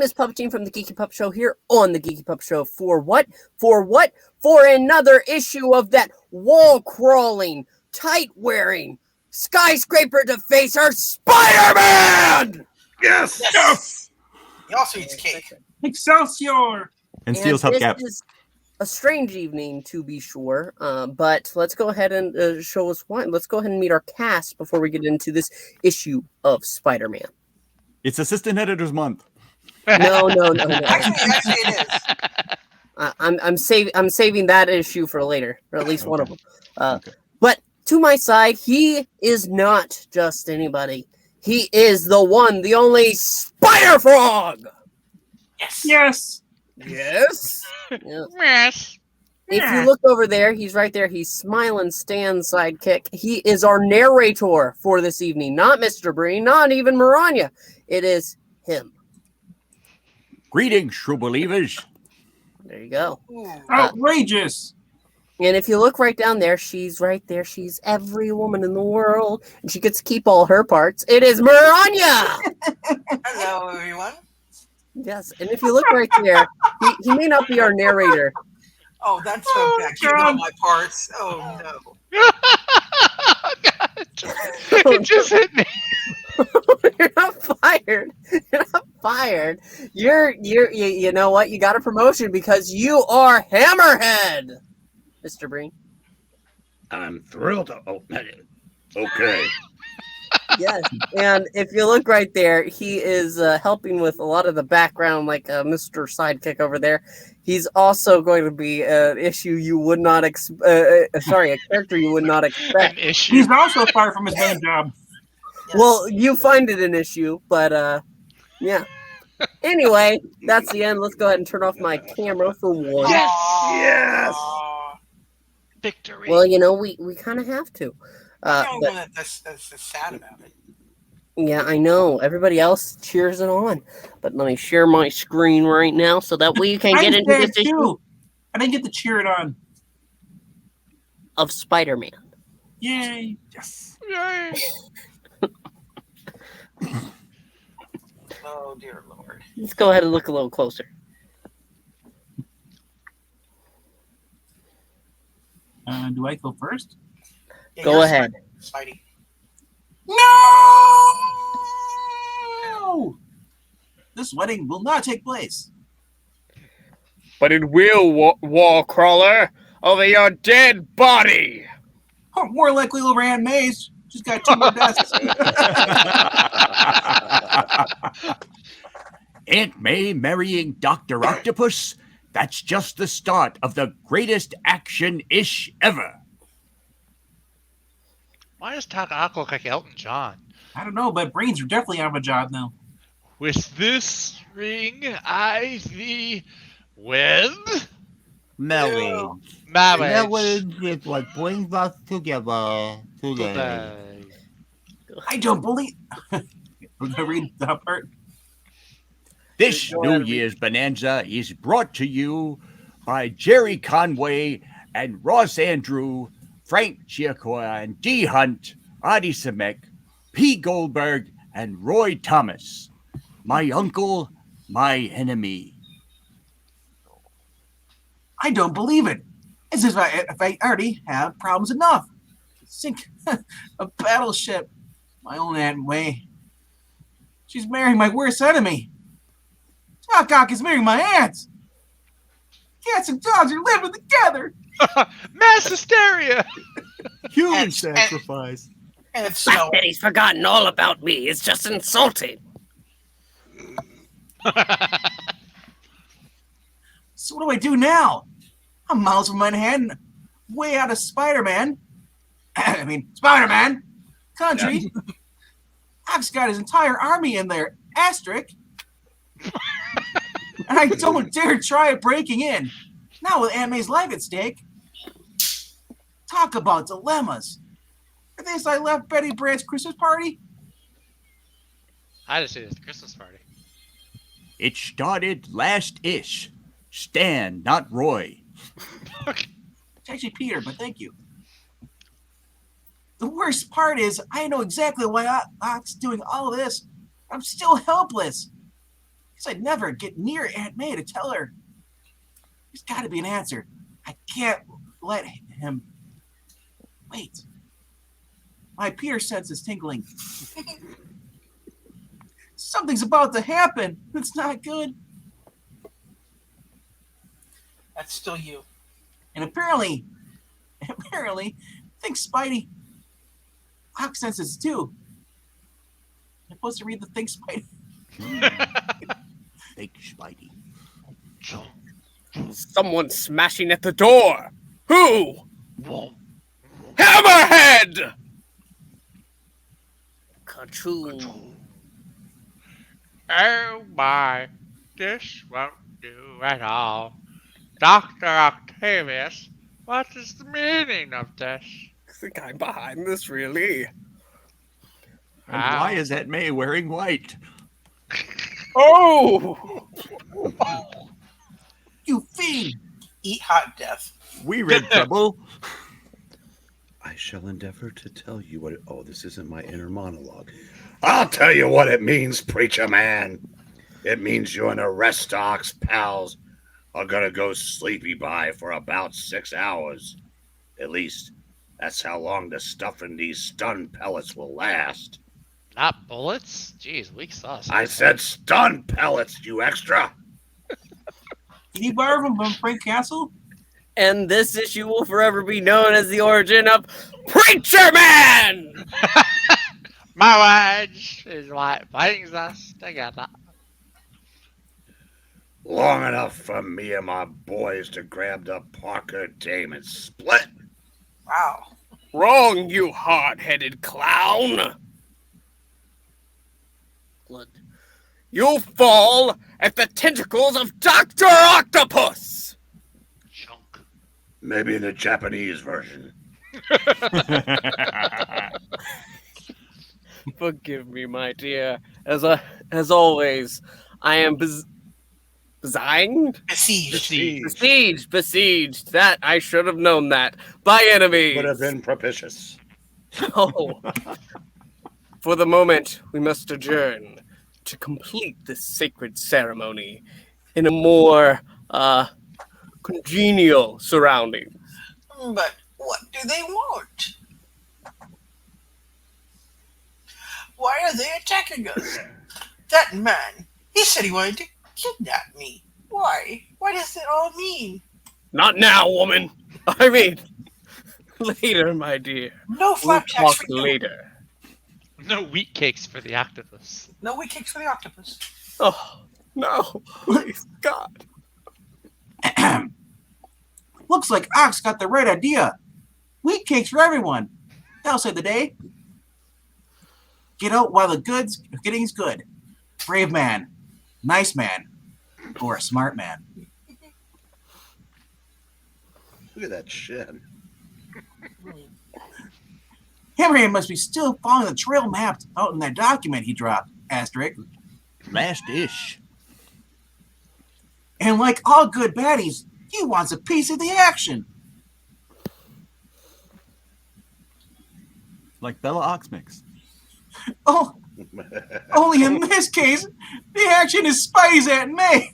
is Puppetine from the Geeky Pup Show here on the Geeky Pup Show. For what? For what? For another issue of that wall-crawling, tight-wearing, skyscraper-defacer Spider-Man! Yes! He also eats cake. Excelsior! And steals hubcaps. This is a strange evening, to be sure, but let's go ahead and show us why. Let's go ahead and meet our cast before we get into this issue of Spider-Man. It's Assistant Editor's Month. No. Actually, it is. I'm saving that issue for later, or at least one of them. Okay. But to my side, he is not just anybody. He is the one, the only Spider Frog. Yes! Yes. Yes. If you look over there, he's right there. He's smiling Stan's sidekick. He is our narrator for this evening. Not Mr. Breen, not even Maranya. It is him. Greetings, true believers. There you go. Outrageous! And if you look right down there, she's right there. She's every woman in the world, and she gets to keep all her parts. It is Maranya! Hello, everyone. Yes, and if you look right there, he may not be our narrator. Oh, that's so bad. Keeping all my parts. Oh, no. It just hit me. You're not fired. You're not fired. You know what? You got a promotion because you are Hammerhead, Mr. Breen. I'm thrilled. Okay. Yes, and if you look right there, he is helping with a lot of the background, like Mr. Sidekick over there. He's also going to be an issue you would not a character you would not expect. An issue. He's also fired from his main job. Yes. Well, you find it an issue, but yeah. Anyway, that's the end. Let's go ahead and turn off my camera for one. Yes! Victory. Well, you know, we kind of have to. I'm the only But, one that's sad about it. yeah, I know. Everybody else cheers it on. But let me share my screen right now so that we can get into this issue too. I didn't get to cheer it on. of Spider-Man. Yay! Yes. Yay. Oh, dear Lord. Let's go ahead and look a little closer. Do I go first? Yeah, Go you're ahead. Spidey. No! This wedding will not take place. But it will, wall crawler, over your dead body. Oh, more likely over Aunt May's. She's got 2 more desks. Aunt May marrying Dr. Octopus? That's just the start of the greatest action-ish ever. Why does Taka Aqua look like Elton John? I don't know, but brains are definitely out of a job now. With this ring, I thee wed. Marriage. Marriage. Marriage is what brings us together today. I don't believe. I'm gonna read that part. This New Year's Bonanza is brought to you by Jerry Conway and Ross Andrew, Frank Giacoya and D. Hunt, Adi Semek, P. Goldberg, and Roy Thomas. My uncle, my enemy. I don't believe it. As if I already have problems enough. Sink a battleship. My own Aunt May. She's marrying my worst enemy. Doc is marrying my aunt. Cats and dogs are living together. Mass hysteria. Human And- sacrifice. And it's The fact snow. that he's forgotten all about me is just insulting. So what do I do now? I'm miles from Manhattan, way out of Spider-Man. Spider-Man country. Doc's got his entire army in there, asterisk. And I don't dare try breaking in. Not with Aunt May's life at stake. Talk about dilemmas. For this, I left Betty Brant's Christmas party. I just see it at the Christmas party. It started last-ish. Stan, not Roy. It's actually Peter, but thank you. The worst part is I know exactly why Oc's doing all of this. I'm still helpless. I'd never get near Aunt May to tell her. There's got to be an answer. I can't let him. Wait. My Peter sense is tingling. Something's about to happen. It's not good. That's still you. And apparently, think Spidey. Hawk senses too. I'm supposed to read the Think Spidey. Think Spidey. Someone smashing at the door. Who? Hammerhead! Ka-choom. Oh my, this won't do at all. Dr. Octavius, what is the meaning of this? The guy behind this, really. And why is Aunt May wearing white? Oh! You fiend! Eat hot death. We read trouble. I shall endeavor to tell you what. Oh, this isn't my inner monologue. I'll tell you what it means, preacher man. It means you and the rest Ox pals are gonna go sleepy by for about 6 hours. At least, that's how long the stuff in these stun pellets will last. Not bullets? Jeez, weak sauce. I said stun pellets, you extra. Can you borrow them from Frank Castle? And this issue will forever be known as the origin of Preacher Man! Marriage is what binds us together. Long enough for me and my boys to grab the Parker dame and split. Wow. Wrong, you hard-headed clown! Blood. You'll fall at the tentacles of Dr. Octopus! Chunk. Maybe the Japanese version. Forgive me, my dear. As always, I am besieged. That I should have known that. By enemies. Would have been propitious. Oh. For the moment, we must adjourn to complete this sacred ceremony in a more congenial surrounding. But what do they want? Why are they attacking us? That man, he said he wanted to kidnap me. Why? What does it all mean? Not now, woman. I mean, later, my dear. No We'll flapjacks talk for you. later. No wheat cakes for the octopus. No wheat cakes for the octopus. Oh, no. Please, God. Looks like Ox got the right idea. Wheat cakes for everyone. That'll save the day. Get out while the getting's good. Brave man, nice man, or a smart man. Look at that shit. Hammerhead must be still following the trail mapped out in that document he dropped, asterisk. Last ish. And like all good baddies, he wants a piece of the action. Like Bella Oxmix. Oh, only in this case, the action is Spidey's Aunt May.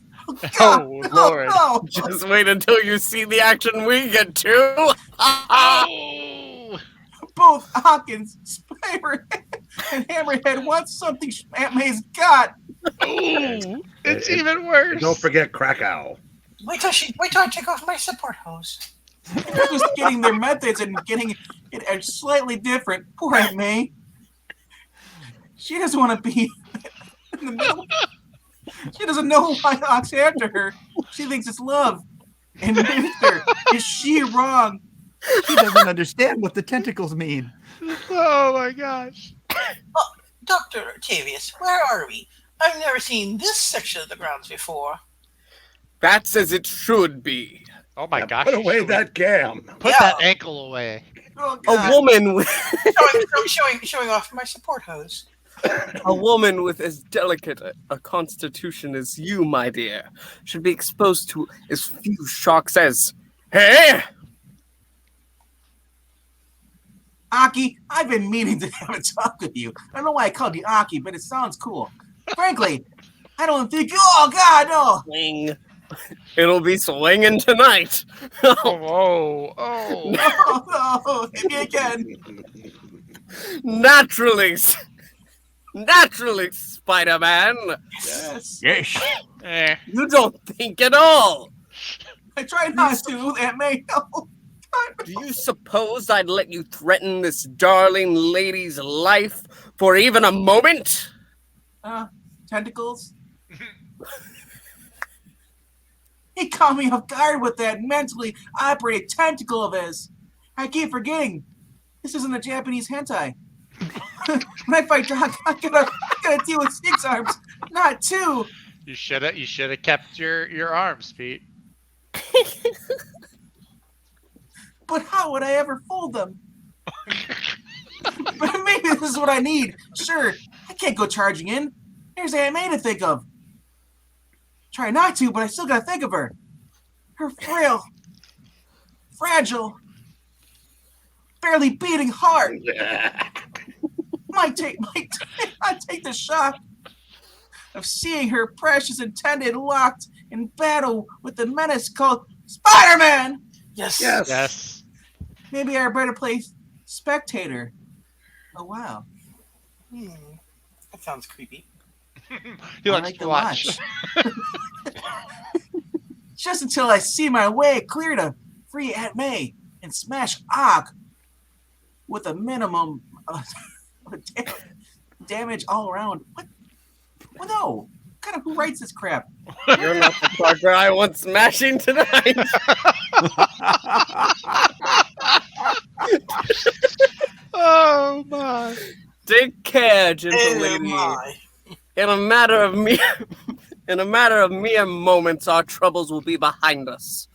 Oh, Lord. No. Just wait until you see the action we get to. Oh! Both Hawkins, Spider, and Hammerhead want something Aunt May's got. Ooh, it's even worse. Don't forget Krakow. Wait till I take off my support hose. They're just getting their methods and getting it slightly different. Poor Aunt May. She doesn't want to be in the middle. She doesn't know why Ox after her. She thinks it's love. And Minister, is she wrong? She doesn't understand what the tentacles mean. Oh my gosh. Dr. Octavius, where are we? I've never seen this section of the grounds before. That's as it should be. Oh my Now gosh. put away that gam. Put that ankle away. Oh, A God. woman with showing off my support hose. as delicate a constitution as you, my dear, should be exposed to as few shocks as. Hey! Aki, I've been meaning to have a talk with you. I don't know why I called you Aki, but it sounds cool. Frankly, I don't think. Oh God, no! Swing. It'll be swinging tonight. Oh, oh. No, no! Hit me again! Naturally, naturally, Spider-Man. Yes. Yes. Eh. You don't think at all. I tried not to. Aunt May, no. Do you suppose I'd let you threaten this darling lady's life for even a moment? Tentacles. He caught me off guard with that mentally operated tentacle of his. I keep forgetting. This isn't a Japanese hentai. When I fight Doc, I gotta deal with 6 arms, not 2. You should have kept your arms, Pete. But how would I ever fold them? But maybe this is what I need. Sure, I can't go charging in. There's Aunt May to think of. Try not to, but I still gotta think of her. Her frail, fragile, barely beating heart. Might take the shock of seeing her precious intended locked in battle with the menace called Spiderman. Yes. Yes. Maybe I better play spectator. Oh wow. That sounds creepy. He I likes like to to watch. Just until I see my way clear to free Aunt May and smash Og with a minimum of damage all around. What? Well, no. Who writes this crap? You're not the Parker I want smashing tonight. Oh my. Take care, gentle Oh, lady. my. In a matter of mere moments, our troubles will be behind us.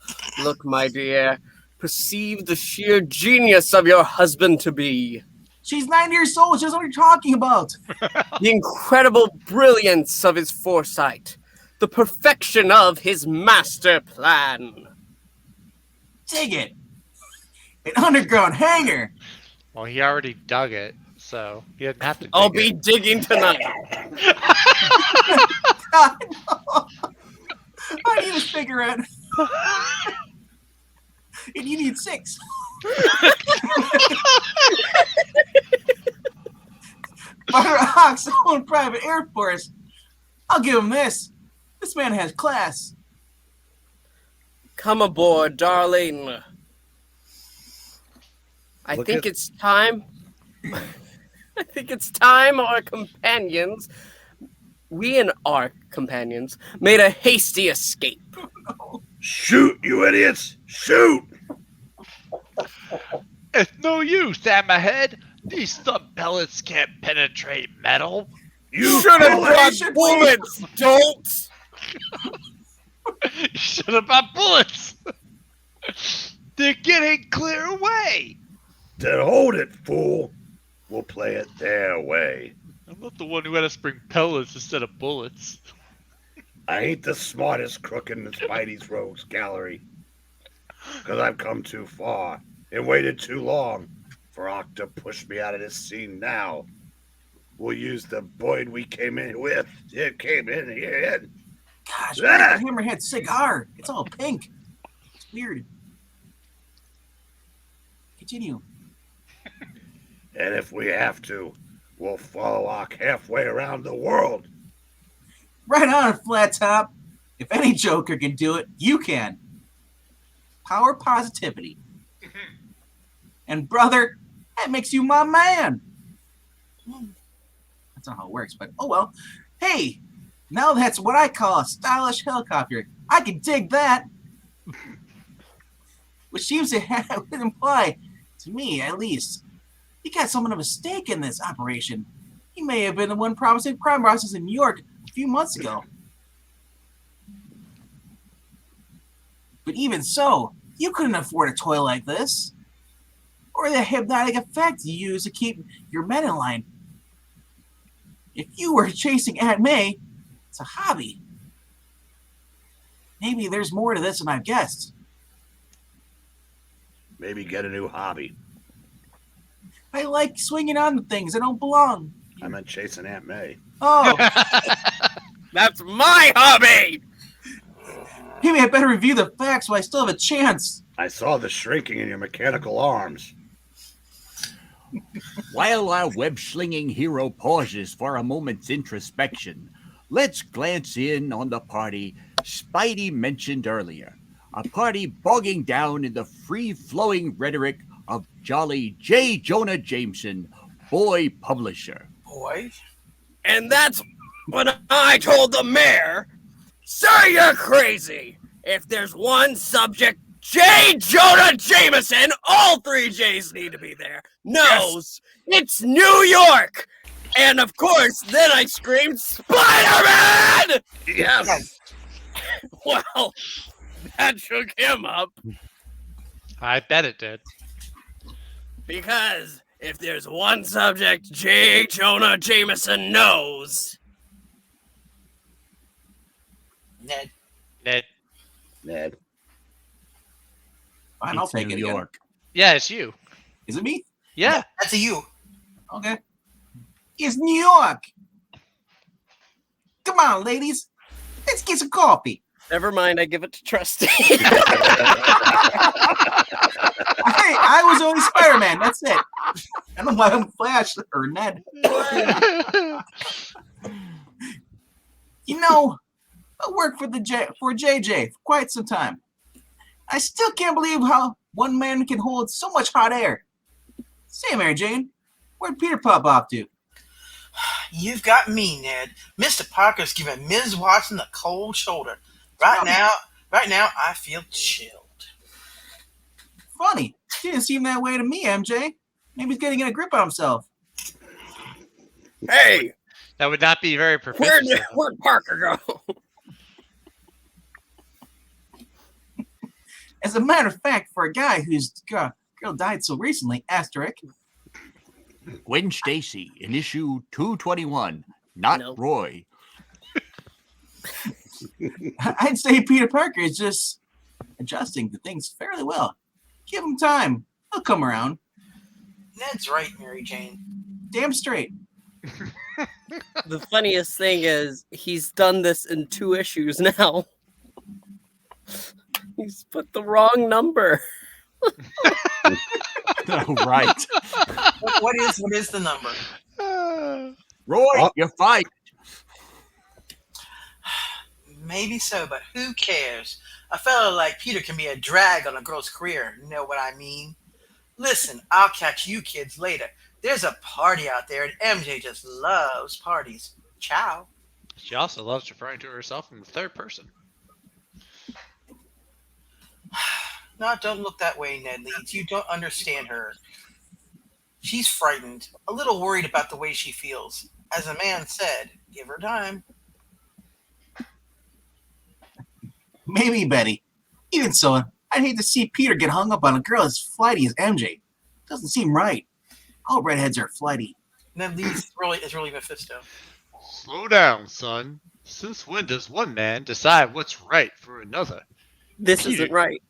Look, my dear, perceive the sheer genius of your husband to be. She's 9 years old. She doesn't know what you're talking about. The incredible brilliance of his foresight. The perfection of his master plan. Dig it. An underground hangar. Well, he already dug it, so he didn't have to. I'll dig be digging tonight. God, no. I need a cigarette. And you need 6. Butter Ox own private air force. I'll give him this. This man has class. Come aboard, darling. I Look think at- it's time. I think it's time our companions, we and our companions, made a hasty escape. Shoot, you idiots! Shoot! It's no use, Hammerhead. These stun pellets can't penetrate metal. You should have bullet! brought bullets, dolts. You should have brought bullets. They're getting clear away. Then hold it, fool. We'll play it their way. I'm not the one who had us bring pellets instead of bullets. I ain't the smartest crook in the Spidey's Rogues Gallery. Because I've come too far and waited too long for Ock to push me out of this scene now. We'll use the Boyd we came in with. It came in here. Gosh, where's the Hammerhead cigar? It's all pink. It's weird. Continue. And if we have to, we'll follow Ock halfway around the world. Right on, Flat Top. If any Joker can do it, you can. Power positivity. And brother, that makes you my man. That's not how it works, but oh well. Hey, now that's what I call a stylish helicopter. I can dig that. Which seems to would imply, to me at least, he got somewhat of a stake in this operation. He may have been the one promising crime bosses in New York a few months ago. But even so, you couldn't afford a toy like this. Or the hypnotic effect you use to keep your men in line. If you were chasing Aunt May, it's a hobby. Maybe there's more to this than I've guessed. Maybe get a new hobby. I like swinging on the things that don't belong. I meant chasing Aunt May. Oh, That's my hobby! Maybe I better review the facts while I still have a chance. I saw the shrinking in your mechanical arms. While our web-slinging hero pauses for a moment's introspection, let's glance in on the party Spidey mentioned earlier. A party bogging down in the free-flowing rhetoric of jolly J. Jonah Jameson, boy publisher. Boy. And that's when I told the mayor, "Sir, you're crazy. If there's one subject, J. Jonah Jameson, all three J's need to be there, knows it's New York." And of course, then I screamed, "Spiderman!" Yes. Well, that shook him up. I bet it did. Because if there's one subject J. Jonah Jameson knows, Ned. Ned. Fine, I'll It's take New it again. York. Yeah, it's you. Is it me? Yeah. That's a you. Okay. It's New York. Come on, ladies. Let's get some coffee. never mind, I give it to Trusty. Hey, I was only Spider-Man. That's it. I don't know why I'm Flash or Ned. You know, I worked for JJ for quite some time. I still can't believe how one man can hold so much hot air. Say, Mary Jane, where'd Peter pop off to? You've got me, Ned. Mr. Parker's giving Ms. Watson the cold shoulder. Right now, I feel chilled. Funny. Didn't seem that way to me, MJ. Maybe he's getting a grip on himself. Hey, That would not be very professional. where'd Parker go? As a matter of fact, for a guy whose girl died so recently, asterisk, Gwen Stacy in issue 221, not Nope. Roy. I'd say Peter Parker is just adjusting to things fairly well. Give him time. He'll come around. Ned's right, Mary Jane. Damn straight. The funniest thing is he's done this in 2 issues now. He's put the wrong number. Right. What is the number? Roy, Oh. you're fired. Maybe so, but who cares? A fellow like Peter can be a drag on a girl's career. Know what I mean? Listen, I'll catch you kids later. There's a party out there, and MJ just loves parties. Ciao. She also loves referring to herself in the third person. No, don't look that way, Ned Leeds. You don't understand her. She's frightened, a little worried about the way she feels. As a man said, give her time. Maybe, Betty. Even so, I'd hate to see Peter get hung up on a girl as flighty as MJ. Doesn't seem right. All redheads are flighty. Ned Leeds is really Mephisto. Slow down, son. Since when does one man decide what's right for another? This Peter. isn't right.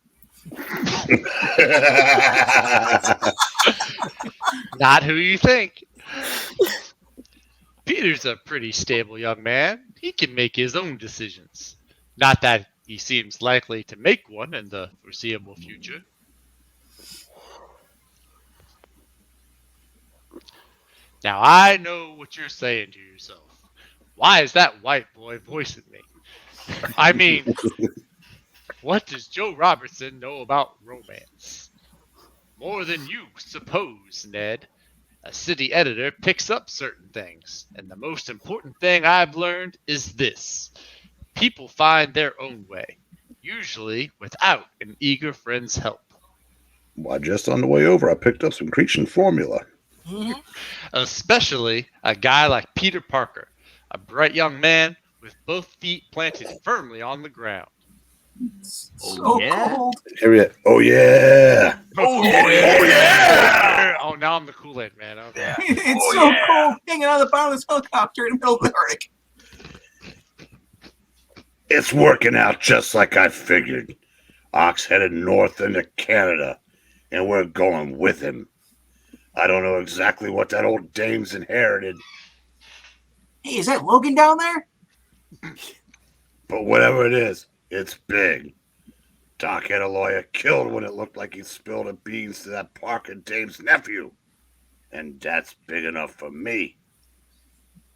Not who you think. Peter's a pretty stable young man. He can make his own decisions. Not that he seems likely to make one in the foreseeable future. Now I know what you're saying to yourself. Why is that white boy voicing me? I mean, what does Joe Robertson know about romance? More than you suppose, Ned. A city editor picks up certain things, and the most important thing I've learned is this. People find their own way, usually without an eager friend's help. Why, just on the way over, I picked up some Cretan formula. Mhm. Especially a guy like Peter Parker, a bright young man with both feet planted firmly on the ground. So yeah? cold. Here we Oh, yeah. Oh yeah! Oh, now I'm the Kool-Aid man. Okay. Yeah. It's so cold hanging on the bottom of this helicopter in the middle of the Arctic. It's working out just like I figured. Ox headed north into Canada, and we're going with him. I don't know exactly what that old dame's inherited. Hey, is that Logan down there? But whatever it is, it's big. Doc had a lawyer killed when it looked like he spilled the beans to that Parker dame's nephew. And that's big enough for me.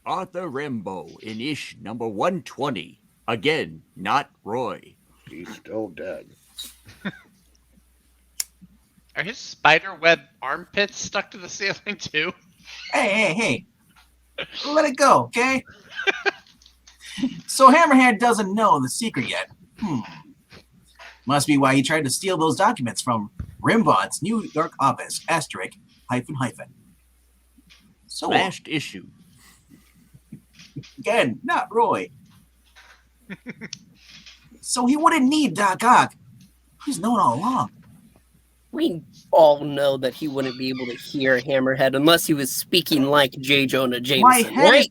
Arthur Rimbaud in ish number 120. Again, not Roy. He's still dead. Are his spider web armpits stuck to the ceiling too? Hey. Let it go, okay? So Hammerhead doesn't know the secret yet. Must be why he tried to steal those documents from Rimbaud's New York office, asterisk, hyphen. So, Last issue. again, not Roy. So he wouldn't need Doc Ock. He's known all along. We all know that he wouldn't be able to hear Hammerhead unless he was speaking like J. Jonah My Jameson, head right? is,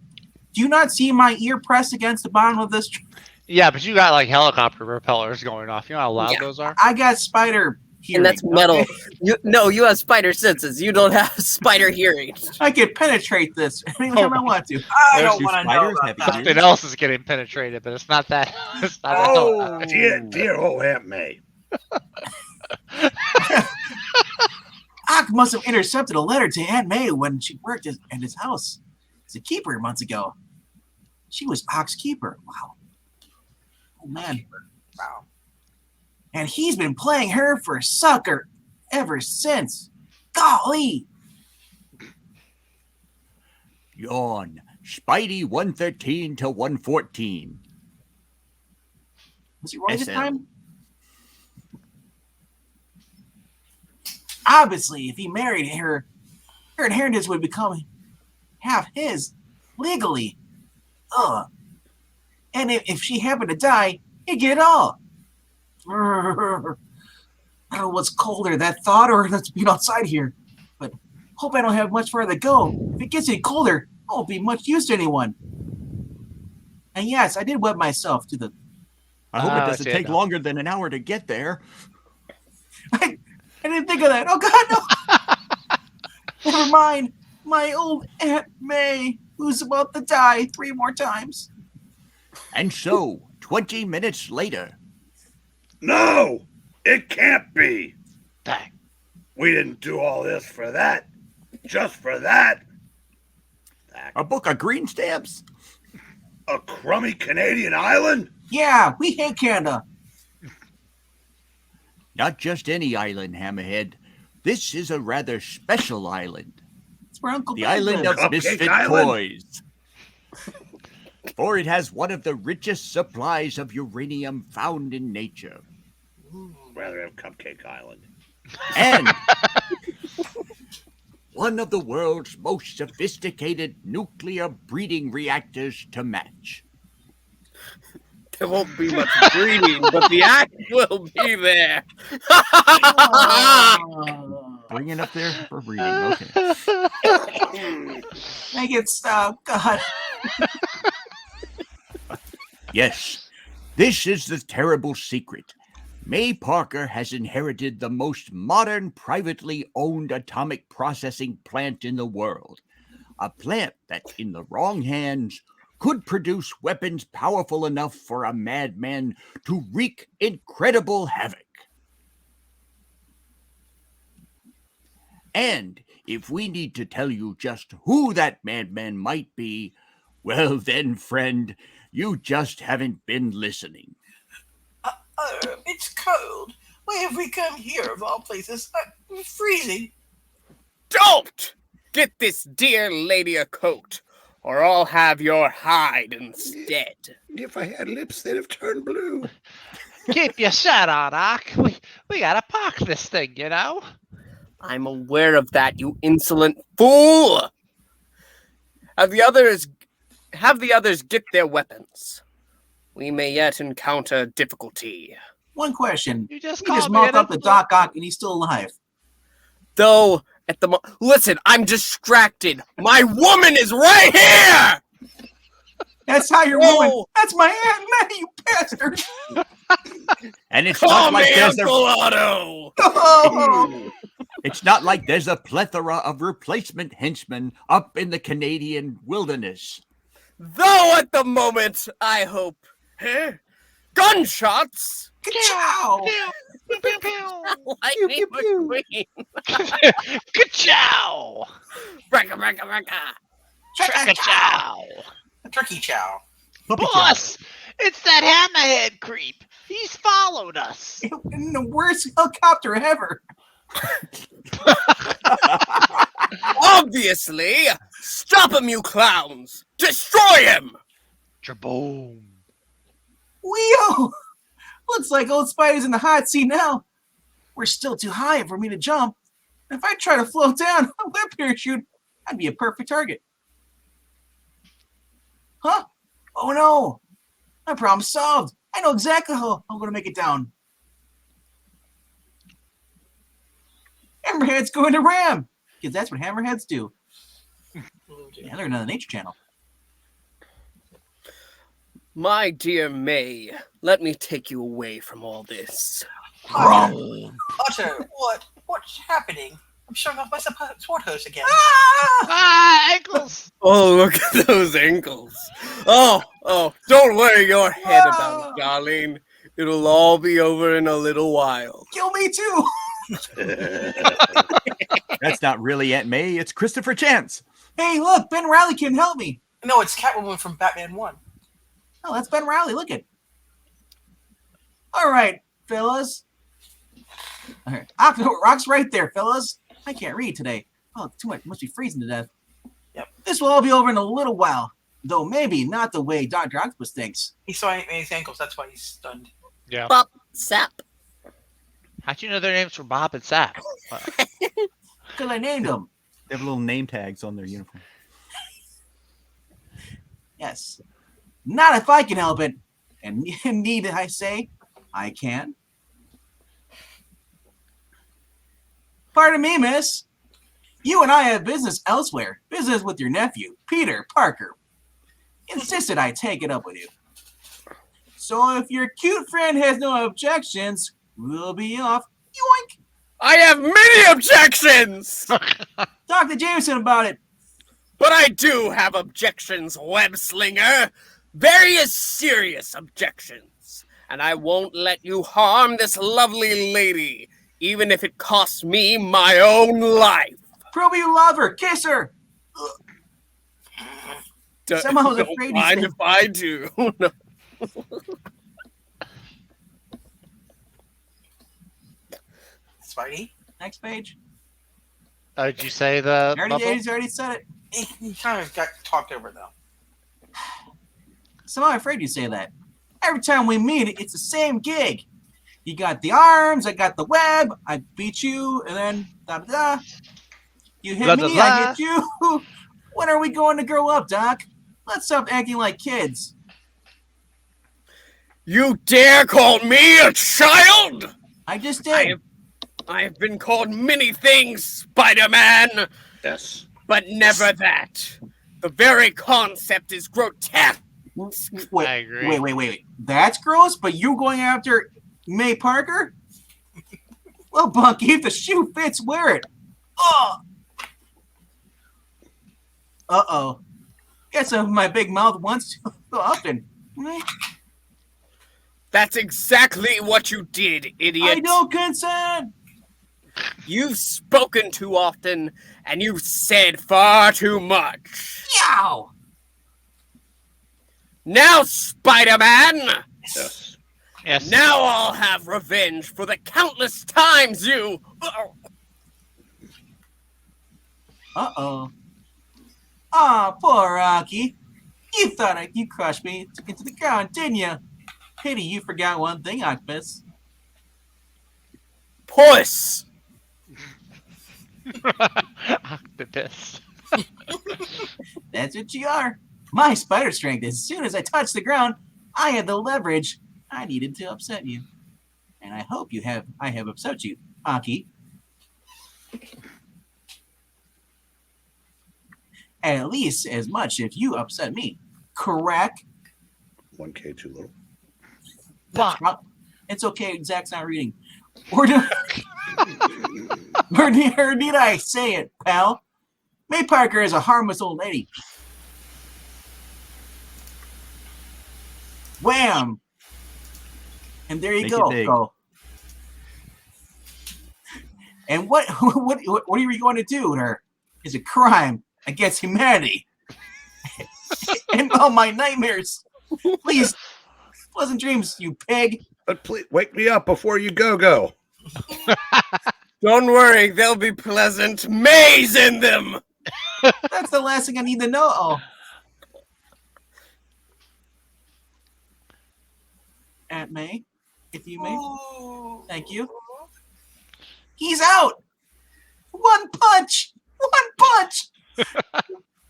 do you not see my ear pressed against the bottom of this? Yeah, but you got like helicopter propellers going off. You know how loud Yeah. those are? I got spider hearing. And that's metal. okay? You have spider senses. You don't have spider hearing. I can penetrate this anytime I want to. I Those don't two want to know spiders about have that. Something else is getting penetrated, but it's not that. It's not that Oh, dear old Aunt May. Ock must have intercepted a letter to Aunt May when she worked at his house as a keeper months ago. She was Ock's keeper. Wow. Oh, man. Wow. And he's been playing her for sucker ever since. Golly. Yawn. Spidey 113 to 114. Was he wrong this SL. time? Obviously, if he married her, her inheritance would become half his legally. And if she happened to die, he'd get it all. I don't know what's colder, that thought or that's being outside here. But hope I don't have much further to go. If it gets any colder, I won't be much use to anyone. And yes, I did wet myself to the. I hope I it doesn't see it take now. longer than an hour to get there. I didn't think of that. Oh God, no! Never mind. My old Aunt May, who's about to die 3 more times. And so, 20 minutes later, No, it can't be. Dang. We didn't do all this for that. Just for that. a book of green stamps. A crummy Canadian island? Yeah, we hate Canada. Not just any island, Hammerhead. This is a rather special island. It's where Uncle The Ben island lives. of Cupcake misfit Island? toys. For it has one of the richest supplies of uranium found in nature. Rather have Cupcake Island. And one of the world's most sophisticated nuclear breeding reactors to match. There won't be much breeding, but the act will be there. Bring it up there for breeding. Okay. Make it stop. God. Yes, this is the terrible secret. May Parker has inherited the most modern privately owned atomic processing plant in the world. A plant that, in the wrong hands, could produce weapons powerful enough for a madman to wreak incredible havoc. And if we need to tell you just who that madman might be, well then, friend, you just haven't been listening. It's cold. Why have we come here of all places? I'm freezing. Don't get this dear lady a coat, or I'll have your hide instead. If I had lips, they'd have turned blue. Keep your shirt on, Ark. We gotta park this thing, you know? I'm aware of that, you insolent fool! Have the others get their weapons. We may yet encounter difficulty. One question. You just We called just me mopped an up the insolent- Doc Ock and he's still alive. Though, at the listen, I'm distracted. My woman is right here! That's how you're Whoa. moving. That's my Aunt May, you bastard. And it's Call not like me there's Uncle Otto! Oh. it's not like there's a plethora of replacement henchmen up in the Canadian wilderness. Though at the moment, I hope, gunshots. Ka-chow! Pew, pew, pew. Lightning pew. McQueen. Ka-chow! Braka, braka, braka. Ka-chow! Turkey chow. Puppy chow. Boss! It's that hammerhead creep. He's followed us. In the worst helicopter ever. Obviously! Stop him, you clowns! Destroy him! Jaboom. Wheel! Looks like old Spider's in the hot seat now. We're still too high for me to jump. If I try to float down with a parachute, I'd be a perfect target. Huh? Oh no! My problem's solved. I know exactly how I'm going to make it down. Hammerhead's going to ram, because that's what hammerheads do. Yeah, they're another Nature Channel. My dear May, let me take you away from all this. Otter, what's happening? I'm showing off my sport hose again. Ah, ankles! Oh, look at those ankles. Oh, don't worry your head about it, darling. It'll all be over in a little while. Kill me too. That's not really Aunt May. It's Christopher Chance. Hey, look, Ben Riley can help me. No, it's Catwoman from Batman 1. Oh, that's Ben Riley. Look it. All right, fellas. All right, Rock's right there, fellas. I can't read today. Oh, too much. Must be freezing to death. Yep. This will all be over in a little while, though maybe not the way Dr. Octopus thinks. He saw his ankles, that's why he's stunned. Yeah. Bop, sap. How'd you know their names were Bob and Sap? Because I named them. They have little name tags on their uniform. Yes. Not if I can help it. And need I say, I can. Pardon me, miss. You and I have business elsewhere. Business with your nephew, Peter Parker. Insisted I take it up with you. So if your cute friend has no objections, we'll be off. Yoink! I have many objections! Talk to Jameson about it. But I do have objections, web slinger. Very serious objections. And I won't let you harm this lovely lady, even if it costs me my own life. Prove you love her. Kiss her. Somehow I was Don't afraid mind he's if I do. No. Spidey? Next page. Did you say the bubble? He's already said it. He kind of got talked over, though. Somehow I'm afraid you say that. Every time we meet, it's the same gig. You got the arms, I got the web, I beat you, and then da-da-da. You hit Blah, me, blah, blah. I hit you. When are we going to grow up, Doc? Let's stop acting like kids. You dare call me a child? I just did. I have been called many things, Spider-Man, Yes. but never that. The very concept is grotesque. Wait, I agree. wait. That's gross, but you going after May Parker? Well, Bunky, if the shoe fits, wear it. Oh. Uh-oh. Guess my big mouth wants to often. That's exactly what you did, idiot. I don't consent. You've spoken too often, and you've said far too much. Yow! Now, Spider-Man! Yes. Yes. Now I'll have revenge for the countless times you... Uh-oh. Aw, poor Rocky. You thought you crushed me into the ground, didn't you? Pity you forgot one thing, Octopus. Puss! Octopus. That's what you are. My spider strength, as soon as I touched the ground, I had the leverage I needed to upset you. And I hope I have upset you, Aki. At least as much if you upset me. Correct? 1K too little. It's okay, Zach's not reading. Or need I say it, pal? May Parker is a harmless old lady. Wham! And there you Make go. it big. Go. And what are you going to do? There is a crime against humanity. And all my nightmares. Please, pleasant dreams, you pig. But please wake me up before you go. Don't worry, they'll be pleasant. Maze in them! That's the last thing I need to know. Oh. Aunt May, if you may. Thank you. He's out! One punch!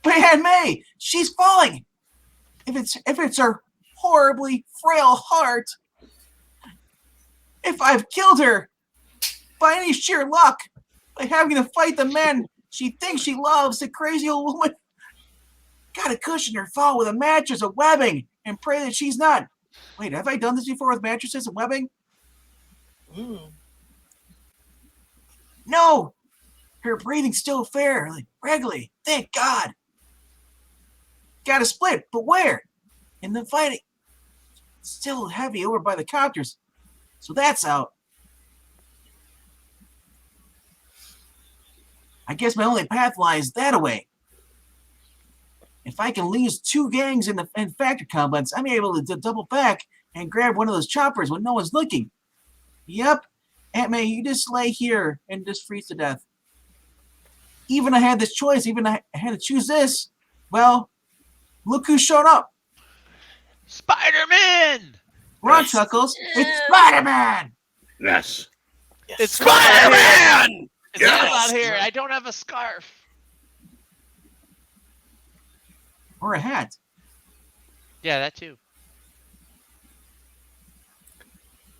But Aunt May, she's falling. If it's her horribly frail heart, if I've killed her by any sheer luck, by having to fight the men she thinks she loves, the crazy old woman, gotta cushion her fall with a mattress of webbing and pray that she's not. Wait, have I done this before with mattresses and webbing? No! Her breathing's still fairly, regularly. Thank God. Got to split, but where? In the fighting. It's still heavy over by the copters. So that's out. I guess my only path lies that way. If I can lose two gangs in the factory complex, I'm able to double back and grab one of those choppers when no one's looking. Yep. Aunt May, you just lay here and just freeze to death. Even I had this choice, even I had to choose this. Well, look who showed up. Spider-Man! Ron chuckles. It's Spiderman! Yes. It's Spider-Man! It's cold out here. I don't have a scarf. Or a hat. Yeah, that too.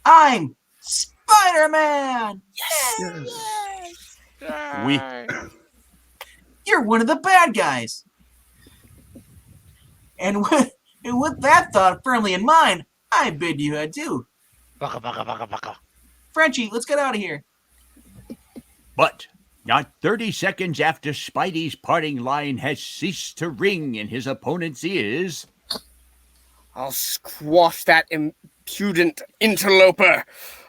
I'm Spider-Man! We. You're one of the bad guys. And with that thought firmly in mind, I bid you adieu. Baka, baka, baka, baka. Frenchie, let's get out of here. But not 30 seconds after Spidey's parting line has ceased to ring in his opponent's ears. I'll squash that impudent interloper.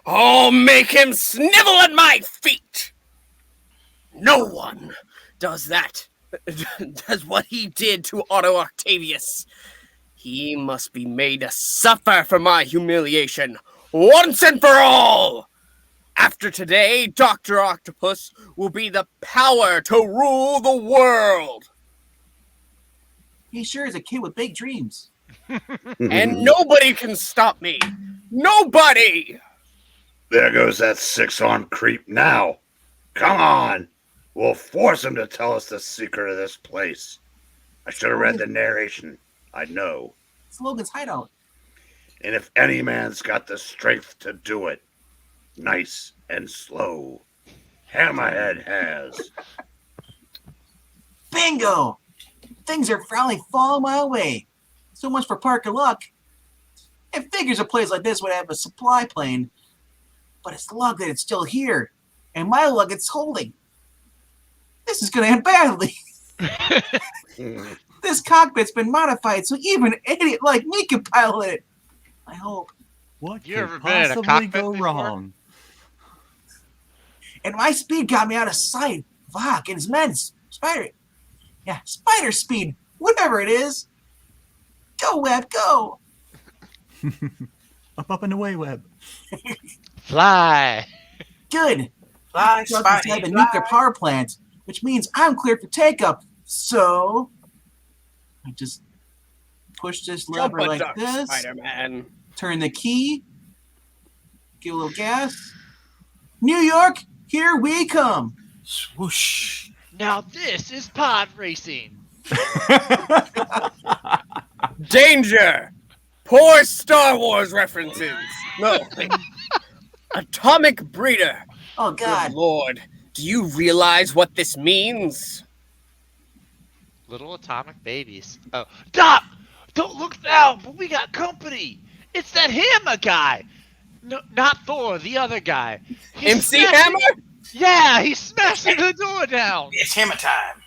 I'll make him snivel at my feet. No one does that. Does what he did to Otto Octavius. He must be made to suffer for my humiliation once and for all. After today, Dr. Octopus will be the power to rule the world. He sure is a kid with big dreams. And nobody can stop me. Nobody! There goes that six-armed creep now. Come on. We'll force him to tell us the secret of this place. I should have read the narration. I know. It's Logan's hideout. And if any man's got the strength to do it, nice and slow, Hammerhead has. Bingo! Things are finally falling my way. So much for Parker luck. It figures a place like this would have a supply plane, but it's luck that it's still here, and my luck it's holding. This is going to end badly. This cockpit's been modified so even an idiot like me can pilot it. I hope. What You could ever been in a possibly cockpit go before? wrong? And my speed got me out of sight. Fuck, and his men, spider speed, whatever it is. Go, Web, go. Up and away, Web. Fly. Good. Fly, Truck Spidey, inside the fly. nuclear power plant, which means I'm cleared for takeoff. So I just push this Jump lever a like duck, this, Spider-Man. turn the key, give a little gas. New York, here we come. Swoosh. Now this is pod racing. Danger! Poor Star Wars references. No. Atomic breeder. Oh Good God. Lord. Do you realize what this means? Little atomic babies. Oh, Doc! Don't look now, but we got company. It's that Hammer guy. No, not Thor, the other guy. He's MC smashing- Hammer? Yeah, he's smashing the door down. It's Hammer time.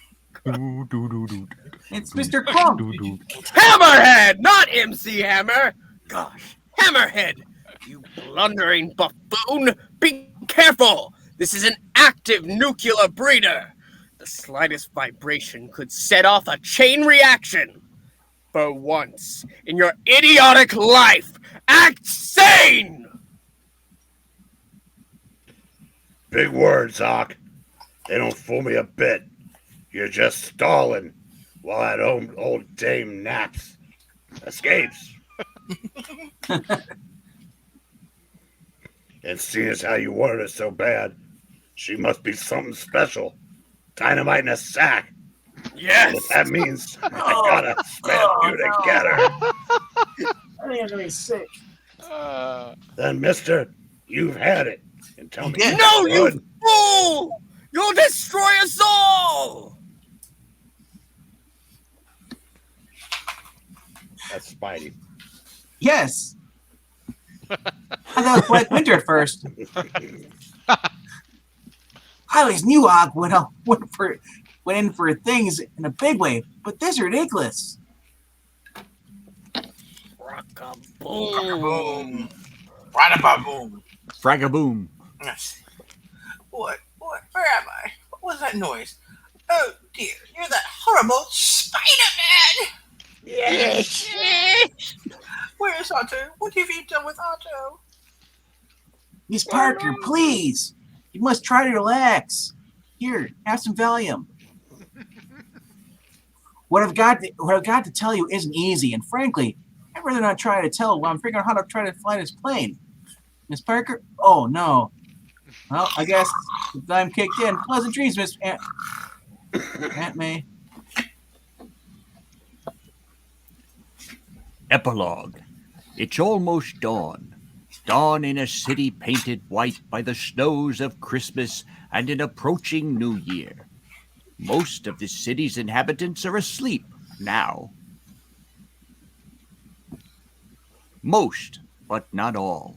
It's Mr. Crump. Hammerhead, not MC Hammer. gosh. Hammerhead! You blundering buffoon! Be careful! This is an active nuclear breeder. The slightest vibration could set off a chain reaction. For once in your idiotic life, act sane! Big words, Ock. They don't fool me a bit. You're just stalling while that old Dame Naps escapes. And seeing as how you wanted her so bad, she must be something special. Dynamite in a sack. Yes! What that means, I gotta spam you to get her. I think I'm gonna be sick. Then, mister, you've had it. And tell me. Yeah. No, good. you fool! You'll destroy us all! That's Spidey. Yes. I thought it was Black Winter at first. I always knew Og went in for things in a big way, but this is ridiculous. Boom. Rada-ba-boom. Fragaboom. Yes. What? Where am I? What was that noise? Oh dear, you're that horrible Spiderman! Yes! Where's Otto? What have you done with Otto? Miss Parker, please. You must try to relax. Here, have some Valium. What I've got to tell you isn't easy, and frankly, I'd rather not try to tell while I'm figuring out how to try to fly this plane. Miss Parker? Oh no. Well, I guess the time kicked in. Pleasant dreams, Miss Aunt May. Epilogue. It's almost dawn. Dawn in a city painted white by the snows of Christmas and an approaching New Year. Most of the city's inhabitants are asleep now. Most, but not all.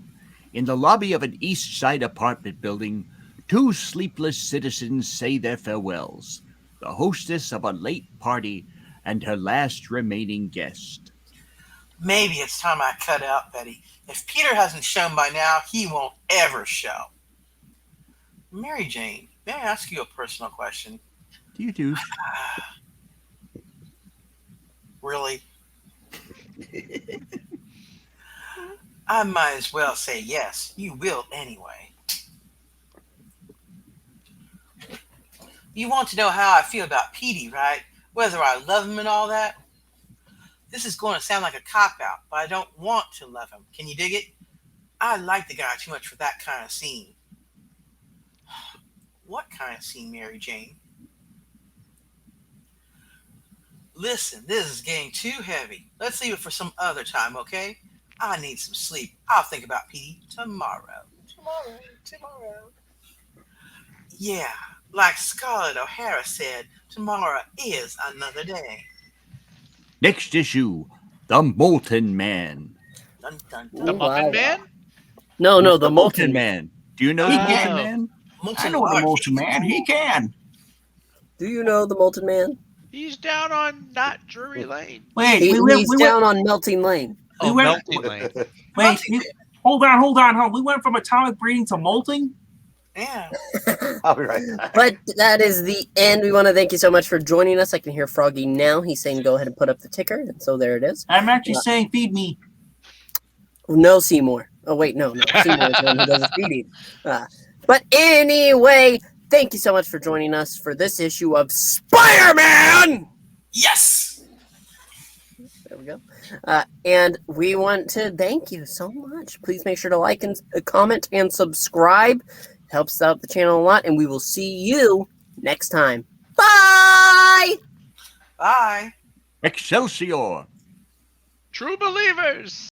In the lobby of an East Side apartment building, two sleepless citizens say their farewells, the hostess of a late party and her last remaining guest. Maybe it's time I cut out, Betty. If Peter hasn't shown by now, he won't ever show. Mary Jane, may I ask you a personal question? Do you do? Really? I might as well say yes. You will anyway. You want to know how I feel about Petey, right? Whether I love him and all that? This is going to sound like a cop-out, but I don't want to love him. Can you dig it? I like the guy too much for that kind of scene. What kind of scene, Mary Jane? Listen, this is getting too heavy. Let's leave it for some other time, okay? I need some sleep. I'll think about Petey tomorrow. Tomorrow. Yeah, like Scarlett O'Hara said, tomorrow is another day. Next issue, The Molten Man. Dun, dun, The dun. Muffin Man? No, the Molten Man. Do you know He the Molten can. Man? I know the Molten Man. He can. Do you know the Molten Man? He's down on not Drury Lane. Wait, He's down on Melting Lane. Oh, went- Melting Lane. Wait, hold on. We went from atomic breeding to molting? Yeah. I'll be right back. But that is the end. We want to thank you so much for joining us. I can hear Froggy now. He's saying go ahead and put up the ticker. And so there it is. I'm actually saying feed me. No Seymour. Oh, wait, no. Seymour is the one who does the feeding. But anyway, thank you so much for joining us for this issue of Spider-Man! Yes. There we go. And we want to thank you so much. Please make sure to like and comment and subscribe. It helps out the channel a lot. And we will see you next time. Bye! Bye. Excelsior! True believers!